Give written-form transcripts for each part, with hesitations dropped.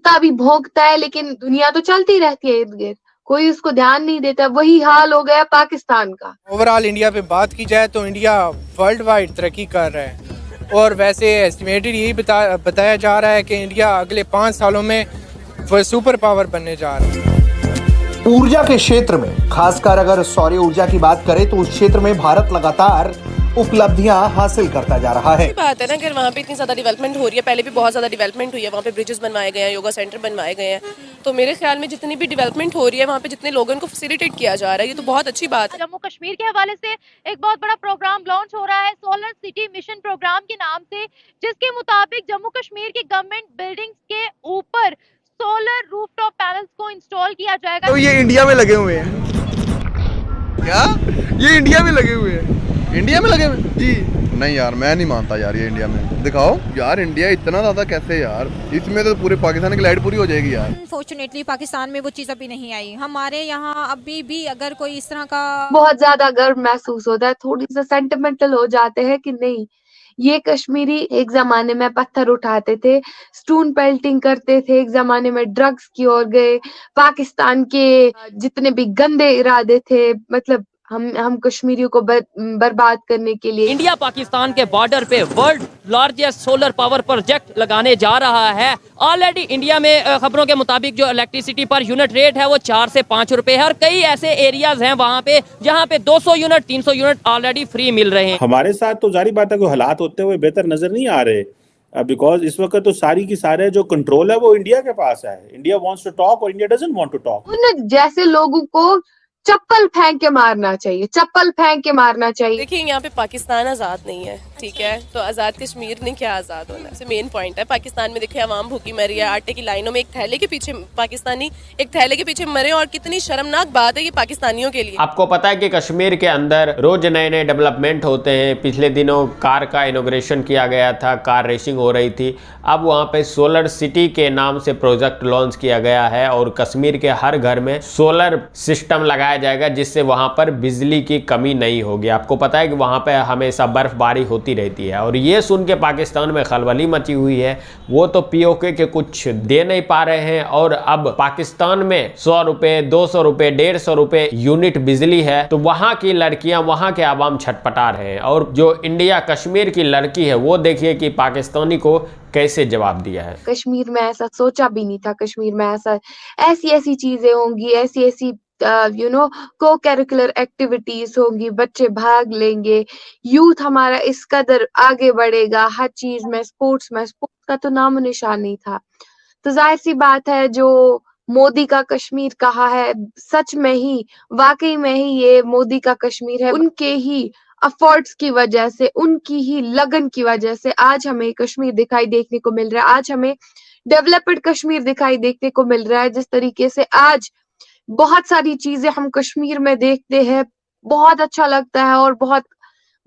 कुत्ता भी भौंकता है, लेकिन दुनिया तो चलती रहती है इर्द गिर्द, कोई उसको ध्यान नहीं देता। वही हाल हो गया पाकिस्तान का। ओवरऑल इंडिया पे बात की जाए तो इंडिया वर्ल्ड वाइड तरक्की कर रहा है, और वैसे एस्टिमेटेड यही बताया जा रहा है कि इंडिया अगले 5 सालों में सुपर पावर बनने जा रहा है। ऊर्जा के क्षेत्र में खासकर अगर सौर ऊर्जा की बात करें तो उस क्षेत्र में भारत लगातार उपलब्धियां हासिल करता जा रहा है। बात है ना कि वहाँ पे इतनी ज्यादा डेवलपमेंट हो रही है, पहले भी बहुत ज्यादा डेवलपमेंट हुई है, वहाँ पे ब्रिजेस बनवाए गए हैं, योगा सेंटर बनवाए गए हैं, तो मेरे ख्याल में जितनी भी डेवलपमेंट हो रही है वहाँ पे जितने लोगों को फैसिलिटेट किया जा रहा है, ये तो बहुत अच्छी बात है। जम्मू कश्मीर के हवाले से एक बहुत बड़ा प्रोग्राम लॉन्च हो रहा है सोलर सिटी मिशन प्रोग्राम के नाम से, जिसके मुताबिक जम्मू कश्मीर की गवर्नमेंट बिल्डिंग्स के ऊपर सोलर रूफटॉप पैनल्स को इंस्टॉल किया जाएगा। तो ये इंडिया में लगे हुए हैं क्या? ये इंडिया में लगे हुए हैं? इंडिया में लगे हुए जी? नहीं यार, मैं नहीं मानता यार, ये इंडिया में दिखाओ यार। इंडिया इतना ज्यादा कैसे यार? इसमें तो पूरे पाकिस्तान की लाइट पूरी हो जाएगी यार। अनफॉर्चुनेटली पाकिस्तान में वो चीज अभी नहीं आई। हमारे यहाँ अभी भी अगर कोई इस तरह का बहुत ज्यादा गर्व महसूस होता है, थोड़ी सा सेंटिमेंटल हो जाते हैं कि नहीं, ये कश्मीरी एक जमाने में पत्थर उठाते थे, स्टोन पेल्टिंग करते थे, एक जमाने में ड्रग्स की ओर गए, पाकिस्तान के जितने भी गंदे इरादे थे, मतलब हम कश्मीरियों को बर्बाद करने के लिए। इंडिया पाकिस्तान के बॉर्डर पे world largest solar power project लगाने जा रहा है। ऑलरेडी इंडिया में खबरों के मुताबिक जो इलेक्ट्रिसिटी पर यूनिट रेट है वो 4 से 5 रुपए है, और कई ऐसे एरियाज हैं वहाँ पे जहाँ पे 200 यूनिट 300 यूनिट ऑलरेडी फ्री मिल रहे हैं। हमारे साथ तो जारी बात है कि हालात होते हुए बेहतर नजर नहीं आ रहे, बिकॉज इस वक्त तो सारी की सारे जो कंट्रोल है वो इंडिया के पास है। इंडिया वांट्स टू टॉक और India doesn't want to talk. उन जैसे लोगों को चप्पल फेंक के मारना चाहिए, चप्पल फेंक के मारना चाहिए। देखिए यहाँ पे पाकिस्तान आज़ाद नहीं है, ठीक है, तो आज़ाद कश्मीर ने क्या आज़ाद होना है, मेन पॉइंट है। पाकिस्तान में देखिए आवाम भूखी मर रही है, आटे की लाइनों में एक थैले के पीछे पाकिस्तानी एक थैले के पीछे मरे, और कितनी शर्मनाक बात है ये पाकिस्तानियों के लिए। आपको पता है कि कश्मीर के अंदर रोज नए नए डेवलपमेंट होते हैं। पिछले दिनों कार का इनॉग्रेशन किया गया था, कार रेसिंग हो रही थी। अब वहाँ पे सोलर सिटी के नाम से प्रोजेक्ट लॉन्च किया गया है, और कश्मीर के हर घर में सोलर सिस्टम लगाया जाएगा, जिससे वहां पर बिजली की कमी नहीं होगी। आपको पता है कि वहां पे हमेशा बर्फबारी होती रहती है, और ये सुन के पाकिस्तान में खलबली मची हुई है। वो तो पीओके के कुछ दे नहीं पा रहे हैं, और अब पाकिस्तान में 100 रुपए 200 रुपए 150 रुपए यूनिट बिजली है, तो वहां की लड़कियां, वहां के आवाम छटपटा रहे हैं। और जो इंडिया कश्मीर की लड़की है वो देखिए कि पाकिस्तानी को कैसे जवाब दिया है। कश्मीर में ऐसा सोचा भी नहीं था, कश्मीर में ऐसी ऐसी चीजें होंगी, ऐसी ऐसी को करिकुलर एक्टिविटीज होंगी, बच्चे भाग लेंगे, यूथ हमारा इस कदर आगे बढ़ेगा हर चीज में, स्पोर्ट्स का तो नामो निशान नहीं था। तो जाहिर सी बात है, जो मोदी का कश्मीर कहा है, सच में ही वाकई में ही ये मोदी का कश्मीर है। उनके ही एफर्ट्स की वजह से, उनकी ही लगन की वजह से आज हमें कश्मीर दिखाई देखने को मिल रहा है, आज हमें डेवलप्ड कश्मीर दिखाई देखने को मिल रहा है। जिस तरीके से आज बहुत सारी चीजें हम कश्मीर में देखते हैं, बहुत अच्छा लगता है, और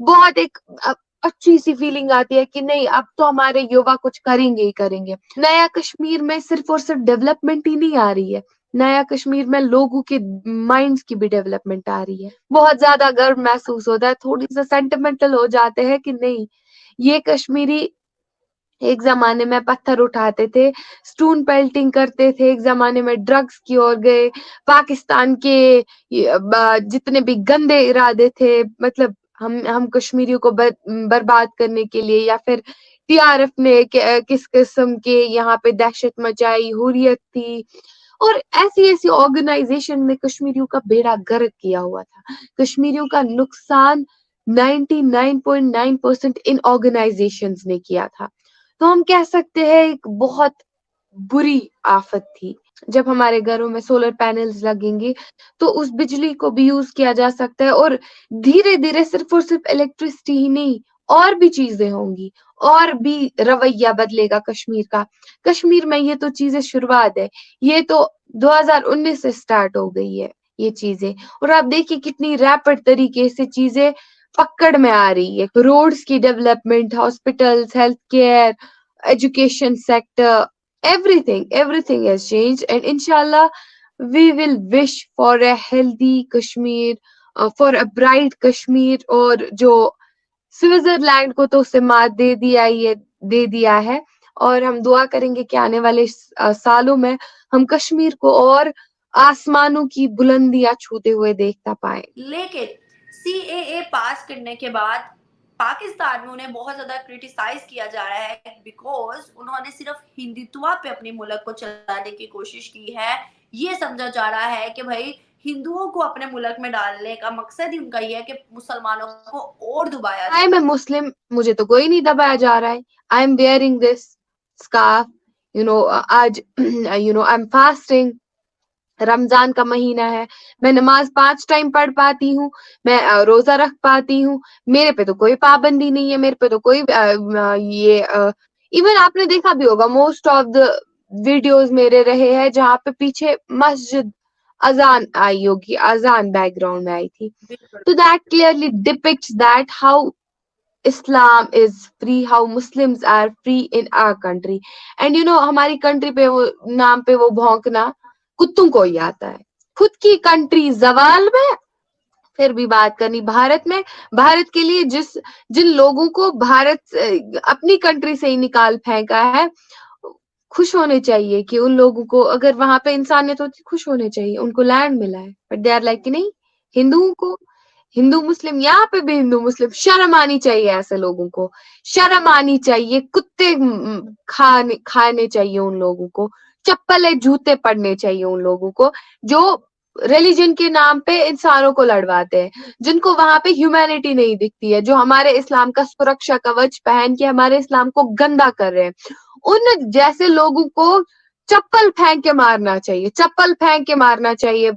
बहुत एक अच्छी सी फीलिंग आती है कि नहीं, अब तो हमारे युवा कुछ करेंगे ही करेंगे। नया कश्मीर में सिर्फ और सिर्फ डेवलपमेंट ही नहीं आ रही है, नया कश्मीर में लोगों के माइंड्स की भी डेवलपमेंट आ रही है। बहुत ज्यादा गर्व महसूस होता है, थोड़ी सा सेंटिमेंटल हो जाते हैं कि नहीं, ये कश्मीरी एक जमाने में पत्थर उठाते थे, स्टोन पेल्टिंग करते थे, एक जमाने में ड्रग्स की ओर गए, पाकिस्तान के जितने भी गंदे इरादे थे, मतलब हम कश्मीरियों को बर्बाद करने के लिए, या फिर टीआरएफ ने किस किस्म के यहाँ पे दहशत मचाई, हुर्रियत थी, और ऐसी ऐसी ऑर्गेनाइजेशन ने कश्मीरियों का बेड़ा गर्क किया हुआ था। कश्मीरियों का नुकसान 99.9% इन ऑर्गेनाइजेशंस ने किया था। तो हम कह सकते हैं एक बहुत बुरी आफत थी। जब हमारे घरों में सोलर पैनल्स लगेंगे तो उस बिजली को भी यूज किया जा सकता है, और धीरे धीरे सिर्फ और सिर्फ इलेक्ट्रिसिटी ही नहीं, और भी चीजें होंगी, और भी रवैया बदलेगा कश्मीर का। कश्मीर में ये तो चीजें शुरुआत है, ये तो 2019 से स्टार्ट हो गई है ये चीजें, और आप देखिए कितनी रैपिड तरीके से चीजें पकड़ में आ रही है। रोड्स की development, hospitals, health care, education sector, everything has changed, and inshallah we will wish for a healthy Kashmir, for a bright Kashmir। और जो स्विट्जरलैंड को तो उसे मात दे दिया है, और हम दुआ करेंगे कि आने वाले सालों में हम कश्मीर को और आसमानों की बुलंदियां छूते हुए देखता पाए। लेकिन CAA पास करने के बाद पाकिस्तान में उन्हें बहुत ज्यादा क्रिटिसाइज किया जा रहा है बिकॉज उन्होंने सिर्फ हिंदुत्व पे अपने मुल्क को चलाने की कोशिश की है। ये समझा जा रहा है कि भाई हिंदुओं को अपने मुल्क में डालने का मकसद ही उनका ये है कि मुसलमानों को और दबाया जाए। आई एम मुस्लिम, मुझे तो कोई नहीं दबाया जा रहा है। I am wearing this scarf, आज आई एम फास्टिंग, रमजान का महीना है, मैं नमाज 5 टाइम पढ़ पाती हूँ, मैं रोजा रख पाती हूँ, मेरे पे तो कोई पाबंदी नहीं है, मेरे पे तो कोई इवन आपने देखा भी होगा मोस्ट ऑफ द वीडियोस मेरे रहे हैं जहाँ पे पीछे मस्जिद अजान आई होगी, अजान बैकग्राउंड में आई थी। तो that clearly depicts that how Islam is free, how Muslims are free in our country. And हमारी कंट्री पे वो नाम पे वो भौंकना कुत्तों को ही आता है। खुद की कंट्री जवाल में फिर भी बात करनी भारत में। भारत के लिए जिन लोगों को भारत अपनी कंट्री से ही निकाल फेंका है, खुश होने चाहिए कि उन लोगों को, अगर वहां पे इंसानियत होती, खुश होने चाहिए, उनको लैंड मिला है। बट दे आर लाइक कि नहीं, हिंदुओं को, हिंदू मुस्लिम, यहाँ पे भी हिंदू मुस्लिम, शर्म आनी चाहिए ऐसे लोगों को, शर्म आनी चाहिए। कुत्ते खाने चाहिए उन लोगों को, चप्पल जूते पड़ने चाहिए उन लोगों को जो रिलीजन के नाम पे इंसानों को लड़वाते हैं, जिनको वहां पे ह्यूमैनिटी नहीं दिखती है, जो हमारे इस्लाम का सुरक्षा कवच पहन के हमारे इस्लाम को गंदा कर रहे हैं। उन जैसे लोगों को चप्पल फेंक के मारना चाहिए, चप्पल फेंक के मारना चाहिए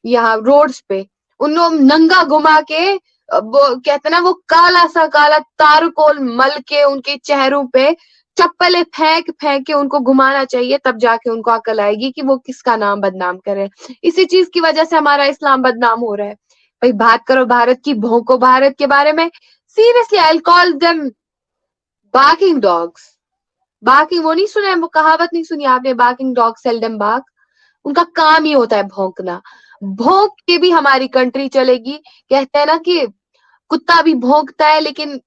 यहाँ रोड्स पे। उन लोग नंगा घुमा के, वो कहते ना, वो काला सा काला तारकोल मल के उनके चेहरों पे चप्पलें फेंक फेंक के उनको घुमाना चाहिए, तब जाके उनको अकल आएगी कि वो किसका नाम बदनाम करे। इसी चीज की वजह से हमारा इस्लाम बदनाम हो रहा है। भाई बात करो भारत की, भौंको भारत के बारे में। Seriously I call them barking dogs. Barking, वो नहीं सुना है, वो कहावत नहीं सुनी आपने, बार्किंग डॉग सेल्डम बार्क। उनका काम ही होता है भौंकना। भौंक के भी हमारी कंट्री चलेगी। कहते हैं ना कि कुत्ता भी भौंकता है लेकिन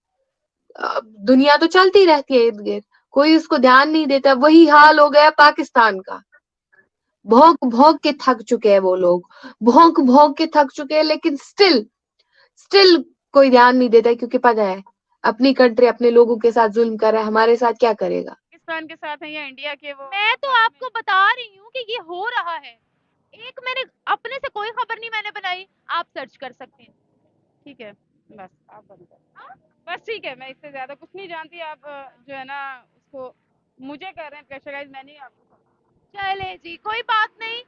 दुनिया तो चलती रहती है इर्द गिर्द, कोई उसको ध्यान नहीं देता। वही हाल हो गया पाकिस्तान का। भौंक भौंक के थक चुके हैं वो लोग, भौंक भौंक के थक चुके हैं, लेकिन स्टिल कोई ध्यान नहीं देता, क्योंकि पता है अपनी कंट्री अपने लोगों के साथ जुल्म कर रहा है, हमारे साथ क्या करेगा। पाकिस्तान के साथ है या इंडिया के, वो मैं तो आपको बता रही हूँ कि ये हो रहा है। एक मैंने अपने से कोई खबर नहीं मैंने बनाई, आप सर्च कर सकते हैं, ठीक है, बस आप बंद कर, बस ठीक है, मैं इससे ज्यादा कुछ नहीं जानती। आप जो है ना उसको मुझे कर रहे हैं प्रेशराइज, मैं नहीं आपको। चले जी, कोई बात नहीं।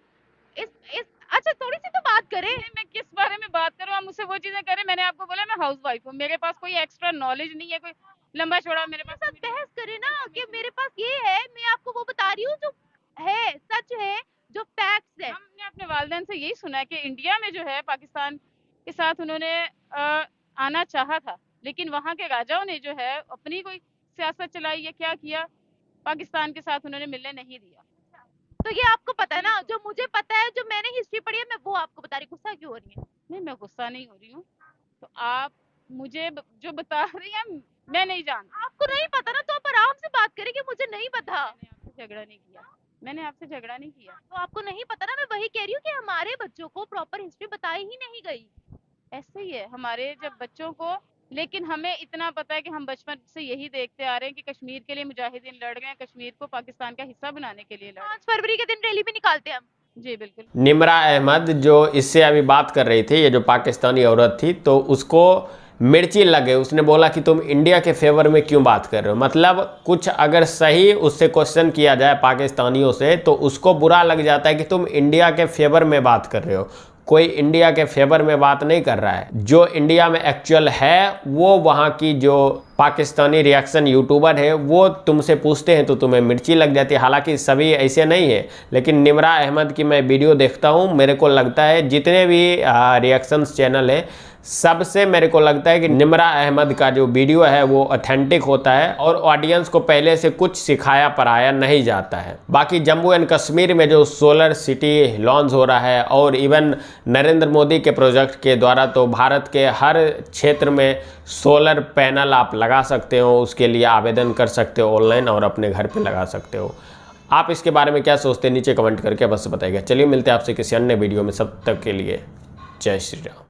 इस अच्छा थोड़ी सी तो बात करें। मैं किस बारे में बात करूं, आप मुझसे वो चीजें करें। मैंने आपको बोला मैं हाउसवाइफ हूँ, मेरे पास कोई एक्स्ट्रा नॉलेज नहीं है, कोई लंबा चौड़ा मेरे पास। बहस करें ना कि मेरे पास ये है, मैं आपको वो बता रही हूँ जो है, सच है, जो फैक्ट्स है। हमने अपने वालिदैन से यही सुना है कि इंडिया में जो है पाकिस्तान के साथ उन्होंने आना चाहा था, लेकिन वहाँ के राजाओं ने जो है अपनी कोई सियासत चलाई या क्या किया, पाकिस्तान के साथ उन्होंने मिलने नहीं दिया। तो ये आपको पता है ना, जो मुझे पता है, जो मैंने हिस्ट्री पढ़ी है, मैं वो आपको बता रही। गुस्सा क्यों हो रही है? नहीं, मैं गुस्सा नहीं हो रही हूँ। तो आप मुझे जो बता रही हैं मैं नहीं जानती। आपको नहीं पता ना, तो आप आराम से बात करें कि मुझे नहीं पता। मैंने आपसे झगड़ा नहीं किया, मैंने आपसे झगड़ा नहीं किया। तो आपको नहीं पता ना, मैं वही कह रही हूँ कि हमारे बच्चों को प्रॉपर हिस्ट्री बताई ही नहीं गई। ऐसे ही है हमारे जब बच्चों को, लेकिन हमें इतना पता है कि हम बचपन से यही देखते आ रहे हैं कि कश्मीर के लिए मुजाहिदीन लड़ गए, कश्मीर को पाकिस्तान का हिस्सा बनाने के लिए लड़। 5 फरवरी के दिन रैली भी निकालते हैं हम। जी बिल्कुल। निमरा अहमद जो इससे अभी बात कर रही थी, ये जो पाकिस्तानी औरत थी, तो उसको मिर्ची लगे। उसने बोला कि तुम इंडिया के फेवर में क्यों बात कर रहे हो। मतलब कुछ अगर सही उससे क्वेश्चन किया जाए पाकिस्तानियों से तो उसको बुरा लग जाता है कि तुम इंडिया के फेवर में बात कर रहे हो। कोई इंडिया के फेवर में बात नहीं कर रहा है। जो इंडिया में एक्चुअल है वो वहाँ की जो पाकिस्तानी रिएक्शन यूट्यूबर है वो तुमसे पूछते हैं तो तुम्हें मिर्ची लग जाती है। हालांकि सभी ऐसे नहीं है, लेकिन निमरा अहमद की मैं वीडियो देखता हूँ, मेरे को लगता है जितने भी रिएक्शंस चैनल है सबसे मेरे को लगता है कि निमरा अहमद का जो वीडियो है वो ऑथेंटिक होता है और ऑडियंस को पहले से कुछ सिखाया पढ़ाया नहीं जाता है। बाकी जम्मू एंड कश्मीर में जो सोलर सिटी लॉन्च हो रहा है और इवन नरेंद्र मोदी के प्रोजेक्ट के द्वारा तो भारत के हर क्षेत्र में सोलर पैनल आप लगा सकते हो, उसके लिए आवेदन कर सकते हो ऑनलाइन और अपने घर पे लगा सकते हो। आप इसके बारे में क्या सोचते हैं नीचे कमेंट करके अवश्य बताइएगा। चलिए मिलते हैं आपसे किसी अन्य वीडियो में, सब तक के लिए जय श्री राम।